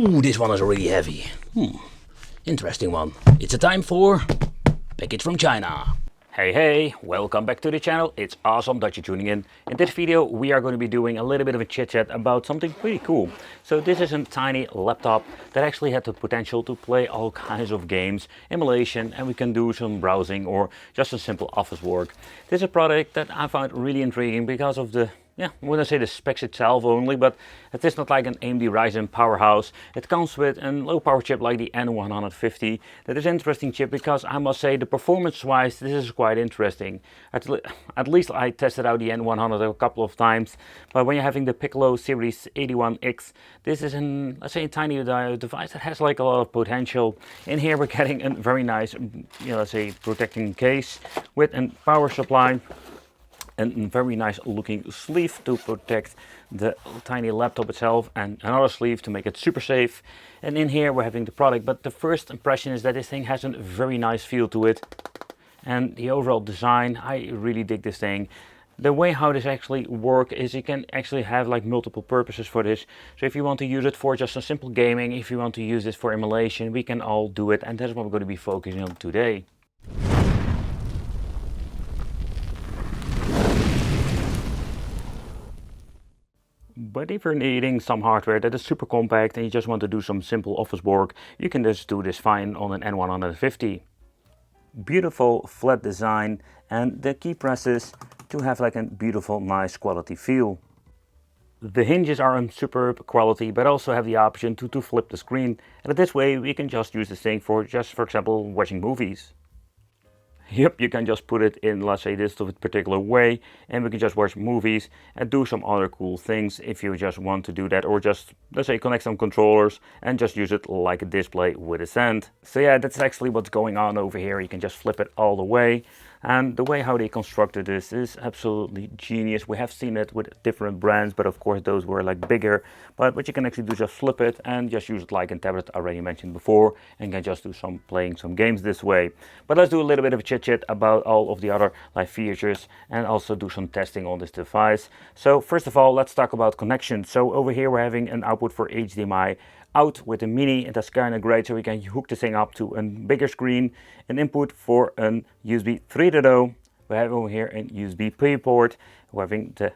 Ooh, this one is really heavy. Interesting one. It's a time for package from China. Hey, welcome back to the channel. It's awesome that you're tuning in. In this video we are going to be doing a little bit of a chit chat about something pretty cool. So this is a tiny laptop that actually had the potential to play all kinds of games, emulation, and we can do some browsing or just a simple office work. This is a product that I found really intriguing because of the I wouldn't say the specs itself only, but it is not like an AMD Ryzen powerhouse. It comes with a low power chip like the N150. That is an interesting chip because I must say the performance wise this is quite interesting. At least I tested out the N100 a couple of times, but when you're having the Piccolo Series 81X, this is let's say a tiny device that has like a lot of potential. In here we're getting a very nice, let's say protecting case with a power supply. And a very nice looking sleeve to protect the tiny laptop itself, and another sleeve to make it super safe. And in here we're having the product, but the first impression is that this thing has a very nice feel to it. And the overall design, I really dig this thing. The way how this actually works is you can actually have like multiple purposes for this. So if you want to use it for just a simple gaming, if you want to use this for emulation, we can all do it, and that's what we're going to be focusing on today. But if you're needing some hardware that is super compact and you just want to do some simple office work, you can just do this fine on an N150. Beautiful flat design, and the key presses to have like a beautiful nice quality feel. The hinges are in superb quality, but also have the option to flip the screen, and this way we can just use this thing for example watching movies. Yep, you can just put it in, let's say, this particular way, and we can just watch movies and do some other cool things if you just want to do that, or just, let's say, connect some controllers and just use it like a display with a stand. So yeah, that's actually what's going on over here. You can just flip it all the way. And the way how they constructed this is absolutely genius. We have seen it with different brands, but of course those were like bigger. But what you can actually do is just flip it and just use it like a tablet, already mentioned before, and can just do playing some games this way. But let's do a little bit of a chit chat about all of the other like features and also do some testing on this device. So first of all, let's talk about connection. So over here we're having an output for HDMI out with a mini, and that's kind of great, so we can hook this thing up to a bigger screen. An input for an USB 3.0. We have over here a USB-P port. We're having the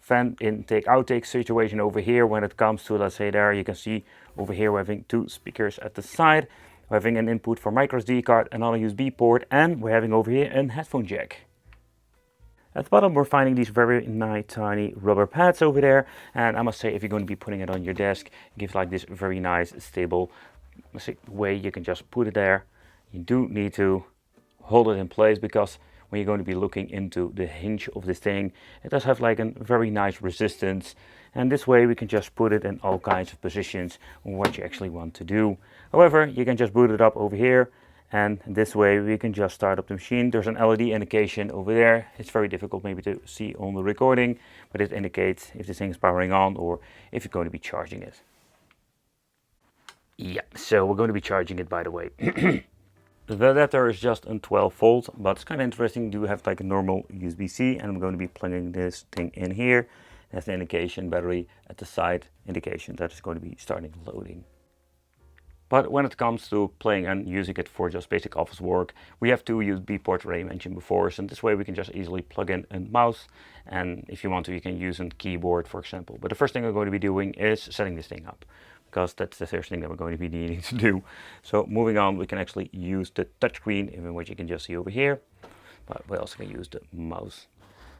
fan intake outtake situation over here. When it comes to, let's say, there you can see over here we're having two speakers at the side. We're having an input for microSD card, another USB port, and we're having over here a headphone jack. At the bottom we're finding these very nice tiny rubber pads over there, and I must say if you're going to be putting it on your desk, it gives like this very nice stable way. You can just put it there. You do need to hold it in place because when you're going to be looking into the hinge of this thing, it does have like a very nice resistance, and this way we can just put it in all kinds of positions on what you actually want to do. However, you can just boot it up over here, and this way we can just start up the machine. There's an LED indication over there. It's very difficult maybe to see on the recording, but it indicates if this thing is powering on or if you're going to be charging it. Yeah, so we're going to be charging it, by the way. The adapter is just a 12 volt, but it's kind of interesting. You do have like a normal USB-C, and I'm going to be plugging this thing in here. That's the indication battery at the side indication that is going to be starting loading. But when it comes to playing and using it for just basic office work, we have two USB ports already mentioned before, so this way we can just easily plug in a mouse, and if you want to you can use a keyboard, for example. But the first thing we're going to be doing is setting this thing up, because that's the first thing that we're going to be needing to do. So moving on, we can actually use the touchscreen, even which you can just see over here, but we also can use the mouse.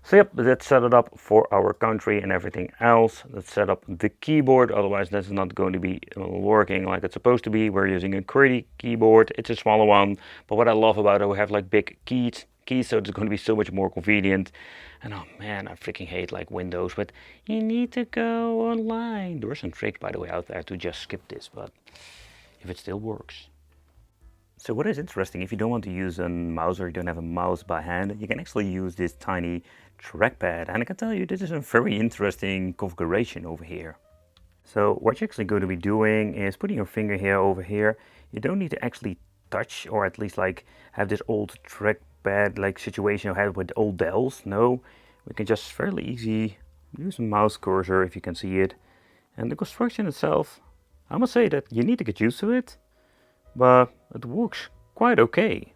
So yep, let's set it up for our country and everything else. Let's set up the keyboard, otherwise that's not going to be working like it's supposed to be. We're using a QWERTY keyboard. It's a smaller one, but what I love about it, we have like big keys, so it's going to be so much more convenient. And oh man, I freaking hate like Windows, but you need to go online. There are some tricks, by the way, out there to just skip this, but if it still works. So what is interesting, if you don't want to use a mouse or you don't have a mouse by hand, you can actually use this tiny trackpad. And I can tell you, this is a very interesting configuration over here. So what you're actually going to be doing is putting your finger here over here. You don't need to actually touch, or at least like have this old trackpad like situation you had with old Dells. No, we can just fairly easy use a mouse cursor if you can see it. And the construction itself, I must say that you need to get used to it, but it works quite okay.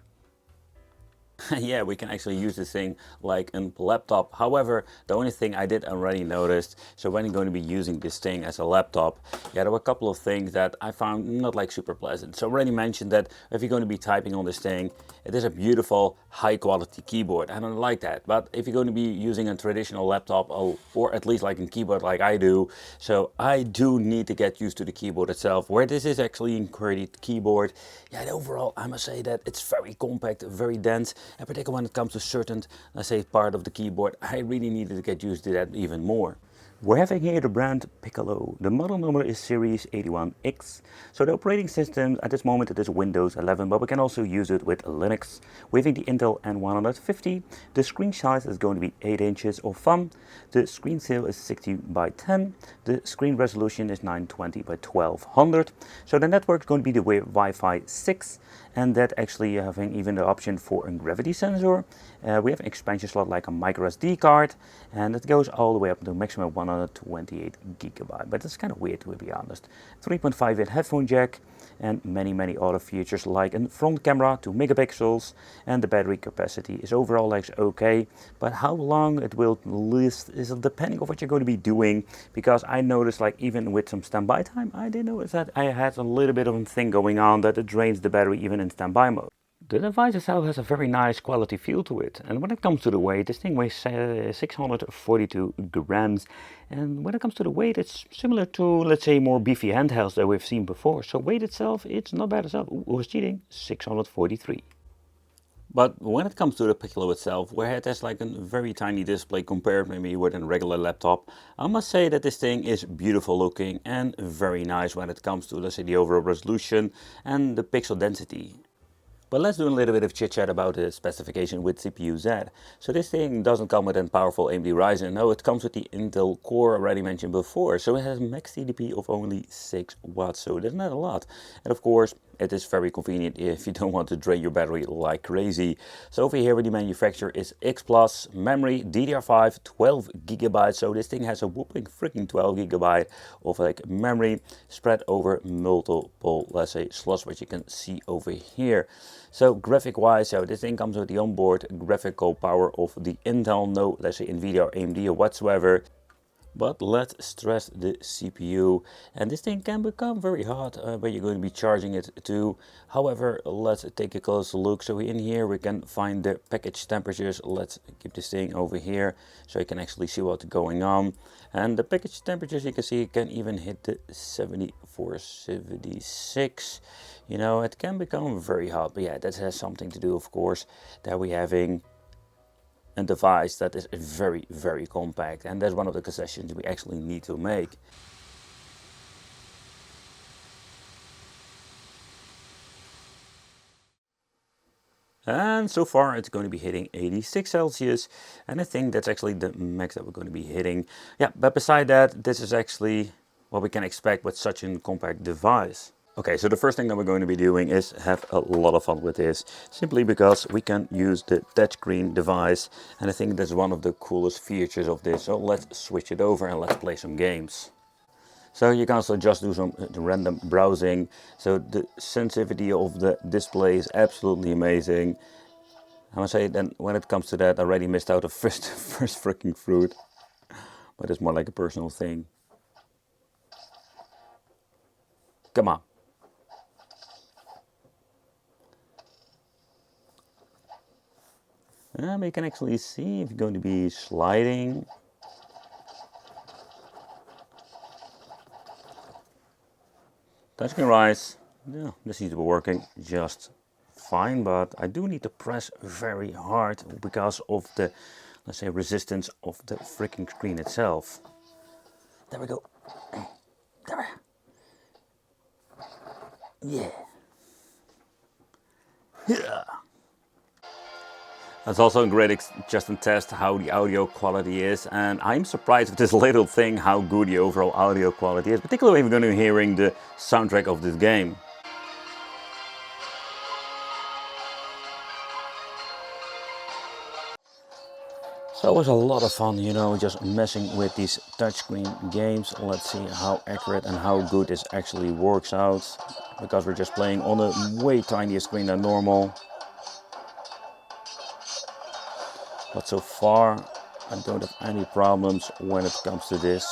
Yeah, we can actually use this thing like a laptop. However, the only thing I did already noticed, so when you're going to be using this thing as a laptop, yeah, there were a couple of things that I found not like super pleasant. So I already mentioned that if you're going to be typing on this thing, it is a beautiful high quality keyboard. I don't like that. But if you're going to be using a traditional laptop, or at least like a keyboard like I do, so I do need to get used to the keyboard itself. Where this is actually a QWERTY keyboard, yeah, overall I must say that it's very compact, very dense, and particularly when it comes to certain, let's say, part of the keyboard, I really needed to get used to that even more. We're having here the brand Piccolo. The model number is Series 81X. So the operating system at this moment it is Windows 11, but we can also use it with Linux. We're having the Intel N150. The screen size is going to be 8 inches of FUM. The screen scale is 60 by 10. The screen resolution is 920 by 1200. So the network is going to be the Wi-Fi 6, and that actually having even the option for a gravity sensor. We have an expansion slot like a micro SD card, and it goes all the way up to maximum 128 gigabyte. But it's kind of weird, to be honest. 3.5-inch headphone jack, and many other features like a front camera 2 megapixels, and the battery capacity is overall like okay. But how long it will last is depending on what you're going to be doing, because I noticed like even with some standby time, I did notice that I had a little bit of a thing going on that it drains the battery even in standby mode. The device itself has a very nice quality feel to it, and when it comes to the weight, this thing weighs 642 grams, and when it comes to the weight, it's similar to, let's say, more beefy handhelds that we've seen before. So weight itself, it's not bad itself. Ooh, who's cheating? 643. But when it comes to the Piccolo itself, where it has like a very tiny display compared maybe with a regular laptop, I must say that this thing is beautiful looking and very nice when it comes to, let's say, the overall resolution and the pixel density. But let's do a little bit of chit chat about the specification with CPU Z. So this thing doesn't come with a powerful AMD Ryzen, no, it comes with the Intel Core already mentioned before. So it has max TDP of only 6 watts, so that's not a lot. And of course, it is very convenient if you don't want to drain your battery like crazy. So over here with the manufacturer is X Plus, memory DDR5 12 gigabytes. So this thing has a whopping freaking 12 gigabyte of like memory spread over multiple, let's say, slots, which you can see over here. So graphic wise, so this thing comes with the onboard graphical power of the Intel, no, let's say Nvidia or AMD or whatsoever. But let's stress the CPU, and this thing can become very hot when you're going to be charging it too. However, let's take a closer look. So in here we can find the package temperatures. Let's keep this thing over here so you can actually see what's going on. And the package temperatures, you can see, can even hit the 74, 76. You know, it can become very hot, but yeah, that has something to do, of course, that we're having a device that is very compact, and that's one of the concessions we actually need to make. And so far it's going to be hitting 86 Celsius, and I think that's actually the max that we're going to be hitting. Yeah, but beside that, this is actually what we can expect with such a compact device. Okay, so the first thing that we're going to be doing is have a lot of fun with this, simply because we can use the touchscreen device, and I think that's one of the coolest features of this. So let's switch it over and let's play some games. So you can also just do some random browsing. So the sensitivity of the display is absolutely amazing. I must say, then when it comes to that, I already missed out the first freaking fruit, but it's more like a personal thing. Come on. But you can actually see if you're going to be sliding. Touchscreen rise, yeah, this seems to be working just fine, but I do need to press very hard because of the, let's say, resistance of the freaking screen itself. There we go. There. Yeah. Yeah. That's also a great just to test how the audio quality is, and I'm surprised with this little thing how good the overall audio quality is, particularly if you're going to be hearing the soundtrack of this game. So it was a lot of fun, you know, just messing with these touchscreen games. Let's see how accurate and how good this actually works out, because we're just playing on a way tinier screen than normal. But so far I don't have any problems when it comes to this.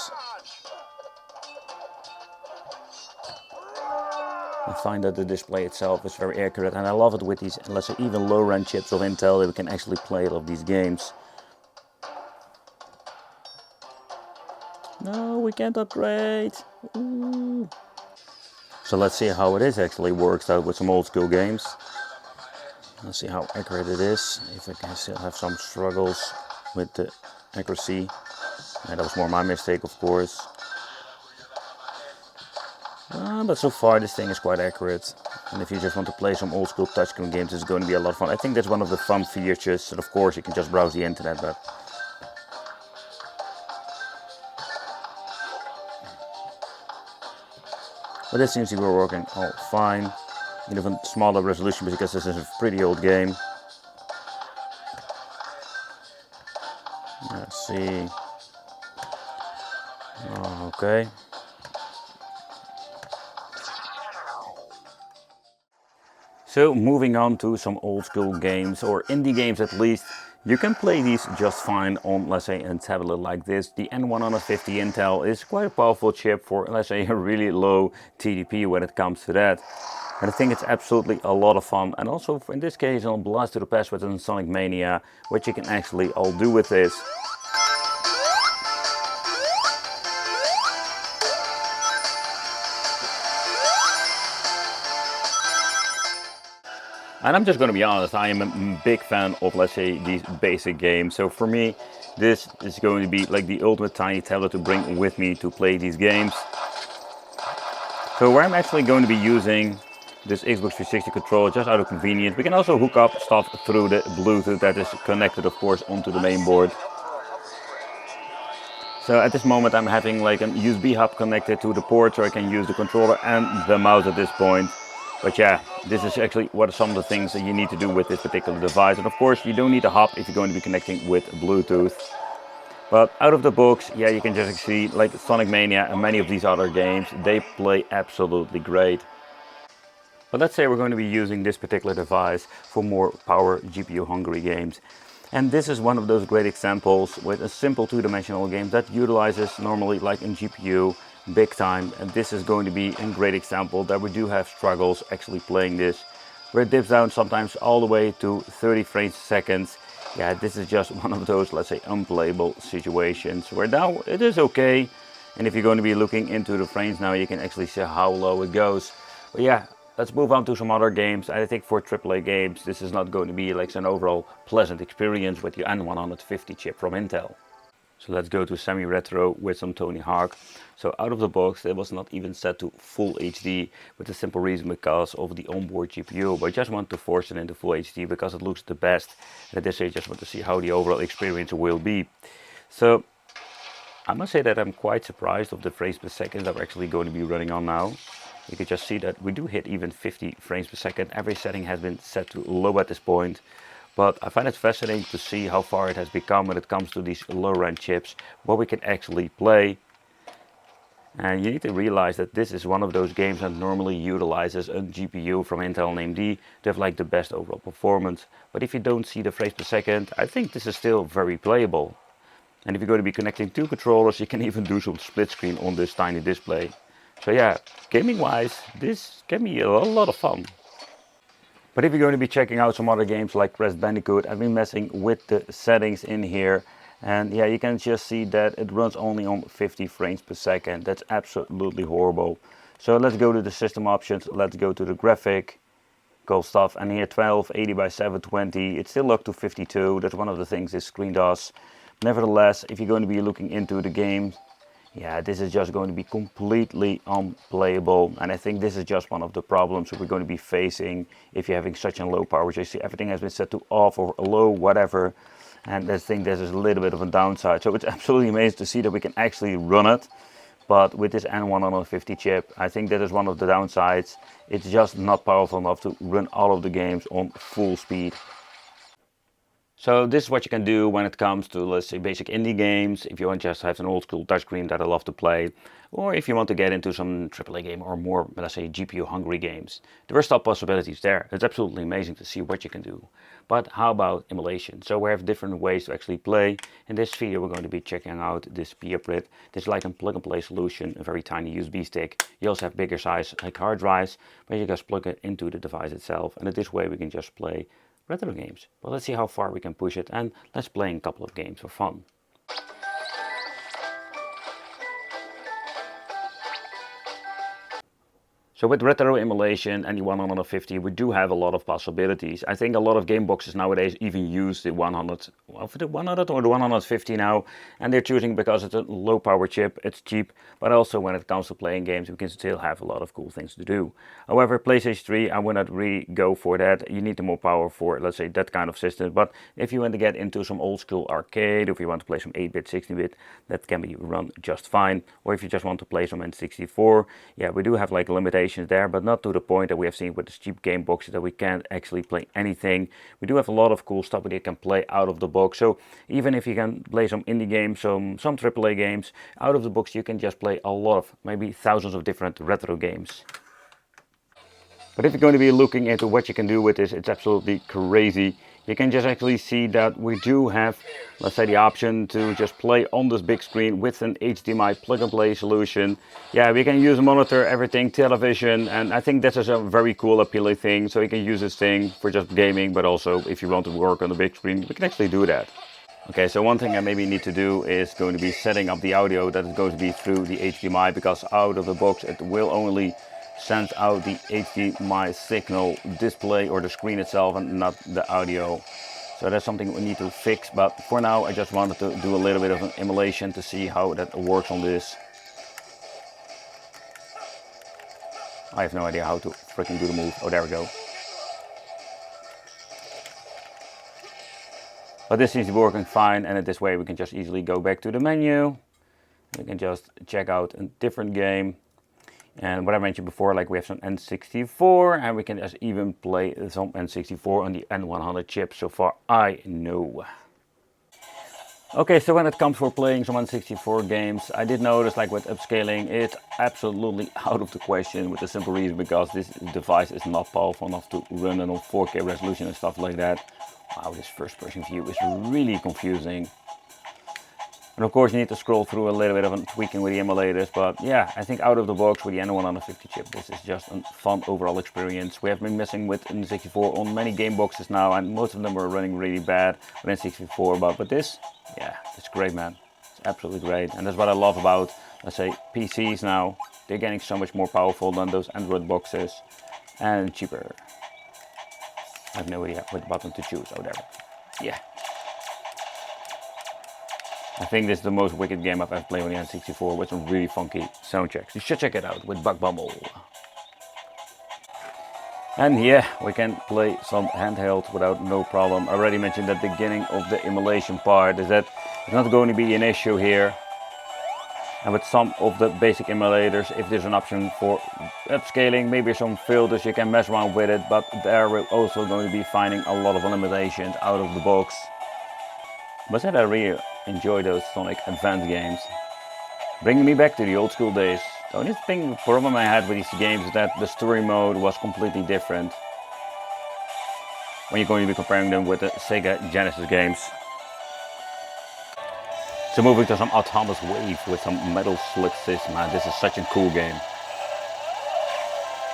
I find that the display itself is very accurate, and I love it with these, let's say, even low-end chips of Intel, that we can actually play all of these games. No, we can't upgrade. Ooh. So let's see how it is actually works out with some old school games. Let's see how accurate it is. If I can still have some struggles with the accuracy. And that was more my mistake, of course. But so far this thing is quite accurate. And if you just want to play some old school touchscreen games, it's going to be a lot of fun. I think that's one of the fun features. And of course you can just browse the internet, but this seems to be working all fine. Even smaller resolution because this is a pretty old game. Let's see. Oh, okay. So moving on to some old school games, or indie games at least. You can play these just fine on, let's say, a tablet like this. The N150 Intel is quite a powerful chip for, let's say, a really low TDP when it comes to that. And I think it's absolutely a lot of fun. And also in this case on Blast to the Past with Sonic Mania, which you can actually all do with this. And I'm just going to be honest, I am a big fan of, let's say, these basic games. So for me, this is going to be like the ultimate tiny tablet to bring with me to play these games. So where I'm actually going to be using this Xbox 360 controller just out of convenience. We can also hook up stuff through the Bluetooth that is connected, of course, onto the main board. So at this moment I'm having like a USB hub connected to the port, so I can use the controller and the mouse at this point. But yeah, this is actually what are some of the things that you need to do with this particular device. And of course you don't need a hub if you're going to be connecting with Bluetooth. But out of the box, yeah, you can just see like Sonic Mania and many of these other games, they play absolutely great. But let's say we're going to be using this particular device for more power GPU hungry games. And this is one of those great examples with a simple two-dimensional game that utilizes normally like a GPU big time. And this is going to be a great example that we do have struggles actually playing this, where it dips down sometimes all the way to 30 frames a second. Yeah, this is just one of those, let's say, unplayable situations where now it is okay. And if you're going to be looking into the frames now, you can actually see how low it goes. But yeah, let's move on to some other games. I think for AAA games, this is not going to be like an overall pleasant experience with the N150 chip from Intel. So let's go to semi-retro with some Tony Hawk. So out of the box, it was not even set to full HD, with the simple reason because of the onboard GPU. But I just want to force it into full HD because it looks the best. And at this stage, I just want to see how the overall experience will be. So I must say that I'm quite surprised of the frames per second that we're actually going to be running on now. You can just see that we do hit even 50 frames per second. Every setting has been set to low at this point. But I find it fascinating to see how far it has become when it comes to these low-end chips, what we can actually play. And you need to realize that this is one of those games that normally utilizes a GPU from Intel and AMD to have like the best overall performance. But if you don't see the frames per second, I think this is still very playable. And if you're going to be connecting two controllers, you can even do some split screen on this tiny display. So yeah, gaming wise, this can be a lot of fun. But if you're going to be checking out some other games like Crash Bandicoot, I've been messing with the settings in here. And yeah, you can just see that it runs only on 50 frames per second. That's absolutely horrible. So let's go to the system options. Let's go to the graphic, cool stuff. And here 1280 by 720, it's still up to 52. That's one of the things this screen does. Nevertheless, if you're going to be looking into the game, yeah, this is just going to be completely unplayable. And I think this is just one of the problems we're going to be facing if you're having such a low power. You see everything has been set to off or low, whatever. And I think there's a little bit of a downside. So it's absolutely amazing to see that we can actually run it. But with this N150 chip, I think that is one of the downsides. It's just not powerful enough to run all of the games on full speed. So this is what you can do when it comes to, let's say, basic indie games. If you want just have an old school touchscreen that I love to play, or if you want to get into some AAA game or more, let's say, GPU hungry games, there are still possibilities there. It's absolutely amazing to see what you can do. But how about emulation? So we have different ways to actually play. In this video, we're going to be checking out this PeerPrit. This is like a plug and play solution, a very tiny USB stick. You also have bigger size like hard drives, but you just plug it into the device itself, and this way we can just play retro games. Well, let's see how far we can push it, and let's play a couple of games for fun. So with retro emulation and the 150, we do have a lot of possibilities. I think a lot of game boxes nowadays even use the 100, well, for the 100 or the 150 now, and they're choosing because it's a low power chip, it's cheap, but also when it comes to playing games, we can still have a lot of cool things to do. However, PlayStation 3, I would not really go for that. You need the more power for, let's say, that kind of system. But if you want to get into some old school arcade, if you want to play some 8-bit, 16-bit, that can be run just fine. Or if you just want to play some N64, yeah, we do have like limitations there, but not to the point that we have seen with the cheap game boxes that we can't actually play anything. We do have a lot of cool stuff that you can play out of the box. So even if you can play some indie games, some AAA games, out of the box you can just play a lot of, maybe thousands of different retro games. But if you're going to be looking into what you can do with this, it's absolutely crazy. You can just actually see that we do have, let's say, the option to just play on this big screen with an HDMI plug and play solution. Yeah, we can use a monitor, everything, television, and I think this is a very cool, appealing thing. So you can use this thing for just gaming, but also if you want to work on the big screen, we can actually do that. Okay, so one thing I maybe need to do is going to be setting up the audio that is going to be through the HDMI, because out of the box it will only send out the HDMI signal display or the screen itself and not the audio. So that's something we need to fix, but for now I just wanted to do a little bit of an emulation to see how that works on this. I have no idea how to freaking do the move. Oh, there we go. But this seems to be working fine, and this way we can just easily go back to the menu. We can just check out a different game. And what I mentioned before, like we have some N64, and we can just even play some N64 on the N100 chip, so far I know. Okay, so when it comes for playing some N64 games, I did notice, like with upscaling, it's absolutely out of the question, with the simple reason because this device is not powerful enough to run it on 4K resolution and stuff like that. Wow, this first person view is really confusing. And of course you need to scroll through a little bit of tweaking with the emulators, but yeah, I think out of the box with the N150 chip, this is just a fun overall experience. We have been messing with N64 on many game boxes now, and most of them are running really bad with N64, but this, yeah, it's great, man. It's absolutely great, and that's what I love about, let's say, PCs now. They're getting so much more powerful than those Android boxes, and cheaper. I have no idea what button to choose. Oh, there. Yeah. I think this is the most wicked game I've ever played on the N64 with some really funky sound checks. You should check it out with Bug Bumble. And yeah, we can play some handheld without no problem. I already mentioned at the beginning of the emulation part is that it's not going to be an issue here. And with some of the basic emulators, if there's an option for upscaling, maybe some filters, you can mess around with it, but there we're also going to be finding a lot of limitations out of the box. But I really enjoy those Sonic Advance games, bringing me back to the old school days. The only problem I had with these games is that the story mode was completely different when you're going to be comparing them with the Sega Genesis games. So moving to some autonomous wave with some metal slit system, man, this is such a cool game.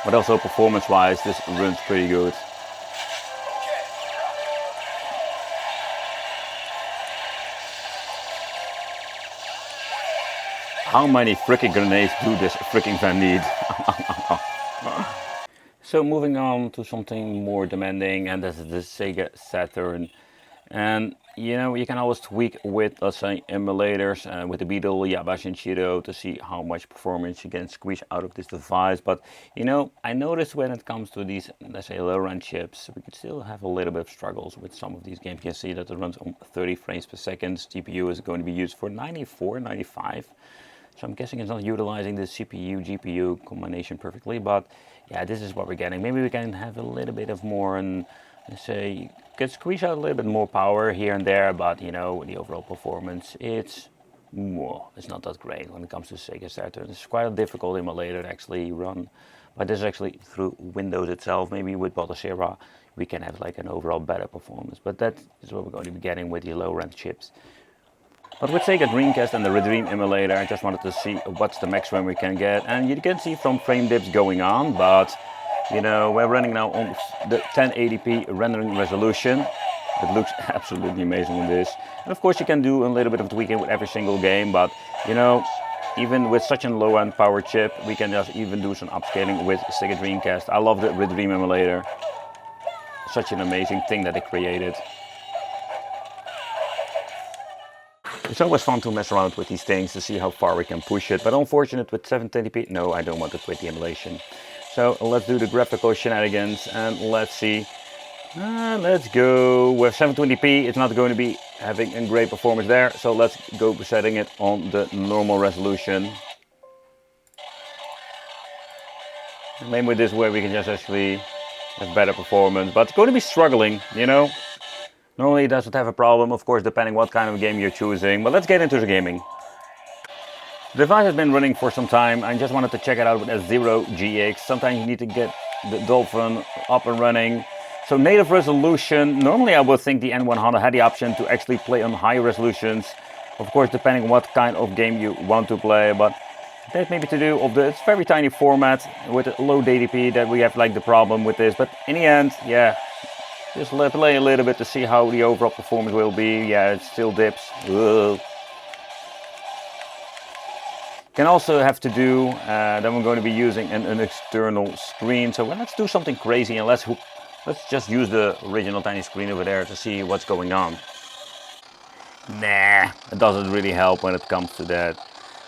But also performance-wise, this runs pretty good. How many freaking grenades do this freaking van need? So moving on to something more demanding, and this is the Sega Saturn. And you know, you can always tweak with, let's say, emulators with the Beetle, Yabash and Shiro to see how much performance you can squeeze out of this device. But you know, I noticed when it comes to these, let's say, low-end chips, we could still have a little bit of struggles with some of these games. You can see that it runs on 30 frames per second. GPU is going to be used for 94, 95. So I'm guessing it's not utilizing the CPU, GPU combination perfectly, but yeah, this is what we're getting. Maybe we can have a little bit of more say you can squeeze out a little bit more power here and there, but you know, the overall performance, it's not that great when it comes to Sega Saturn. It's quite a difficult emulator to actually run, but this is actually through Windows itself. Maybe with Bottasera we can have like an overall better performance, but that is what we're going to be getting with the low-end chips. But with Sega Dreamcast and the Redream emulator, I just wanted to see what's the maximum we can get, and you can see some frame dips going on, but you know, we're running now on the 1080p rendering resolution. It looks absolutely amazing with this. And of course you can do a little bit of tweaking with every single game, but you know, even with such a low-end power chip, we can just even do some upscaling with Sega Dreamcast. I love the Redream emulator. Such an amazing thing that it created. It's always fun to mess around with these things to see how far we can push it, but unfortunate with 720p, no, I don't want to quit the emulation. So let's do the graphical shenanigans and let's see. Let's go with 720p. It's not going to be having a great performance there, so let's go setting it on the normal resolution. Maybe with this way we can just actually have better performance, but it's going to be struggling, you know. Normally it doesn't have a problem, of course, depending what kind of game you're choosing, but let's get into the gaming. The device has been running for some time. I just wanted to check it out with S0GX. Sometimes you need to get the Dolphin up and running. So native resolution, normally I would think the N100 had the option to actually play on high resolutions. Of course, depending on what kind of game you want to play, but that maybe to do of the, it's very tiny format with a low DDP that we have like the problem with this. But in the end, yeah, just play a little bit to see how the overall performance will be. Yeah, it still dips. Ugh. Can also have to do, then we're going to be using an external screen. So let's do something crazy and let's just use the original tiny screen over there to see what's going on. Nah, it doesn't really help when it comes to that.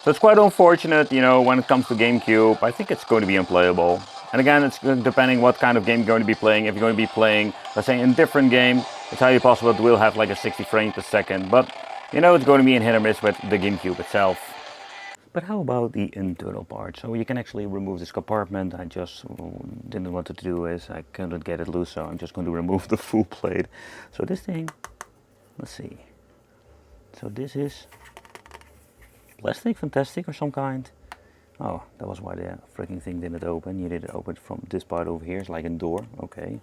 So it's quite unfortunate, you know, when it comes to GameCube. I think it's going to be unplayable. And again, it's depending what kind of game you're going to be playing. If you're going to be playing, let's say, a different game, it's highly possible it will have like a 60 frames per second. But, you know, it's going to be a hit or miss with the GameCube itself. But how about the internal part? So you can actually remove this compartment. I just didn't want to do is I couldn't get it loose, so I'm just going to remove the full plate. So this thing, let's see. So this is plastic, fantastic, or some kind. Oh, that was why the freaking thing didn't open. You did it open from this part over here. It's like a door. Okay.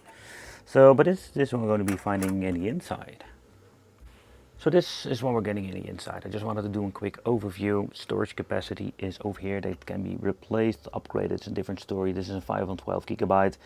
So, but this one we're going to be finding in the inside. So this is what we're getting in the inside. I just wanted to do a quick overview. Storage capacity is over here. That can be replaced, upgraded. It's a different story. This is a 512 gigabyte.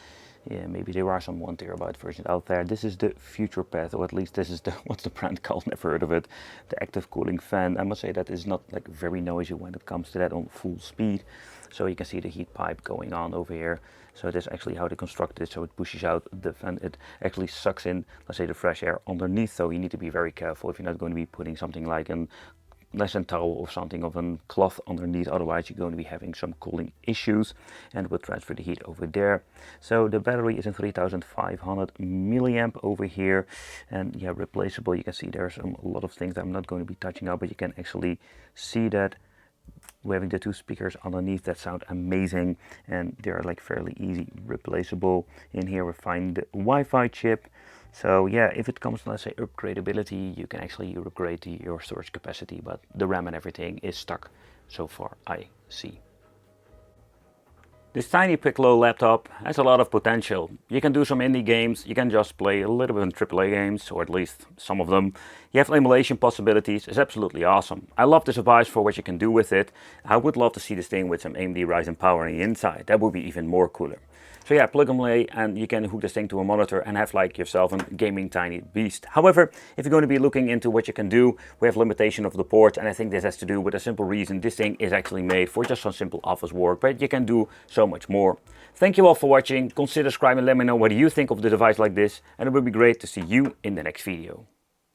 Yeah, maybe there are some 1 terabyte versions out there. This is the future path, or at least this is the, what's the brand called? Never heard of it. The active cooling fan. I must say that is not like very noisy when it comes to that on full speed. So you can see the heat pipe going on over here. So that's actually how they construct it. So it pushes out the fan. It actually sucks in, let's say, the fresh air underneath. So you need to be very careful if you're not going to be putting something like an less than towel or something of a cloth underneath, otherwise you're going to be having some cooling issues and will transfer the heat over there. So the battery is a 3500 milliamp over here, and yeah, replaceable. You can see there's a lot of things that I'm not going to be touching up, but you can actually see that we're having the 2 speakers underneath that sound amazing, and they're like fairly easy replaceable. In here we find the Wi-Fi chip. So yeah, if it comes to, let's say, upgradability, you can actually upgrade your storage capacity, but the RAM and everything is stuck so far, I see. This tiny Piccolo laptop has a lot of potential. You can do some indie games, you can just play a little bit of AAA games, or at least some of them. You have emulation possibilities, it's absolutely awesome. I love this device for what you can do with it. I would love to see this thing with some AMD Ryzen power on the inside. That would be even more cooler. So yeah, plug and play, and you can hook this thing to a monitor and have like yourself a gaming tiny beast. However, if you're going to be looking into what you can do, we have limitation of the ports, and I think this has to do with a simple reason. This thing is actually made for just some simple office work, but you can do so much more. Thank you all for watching. Consider subscribing and let me know what you think of the device like this, and it would be great to see you in the next video.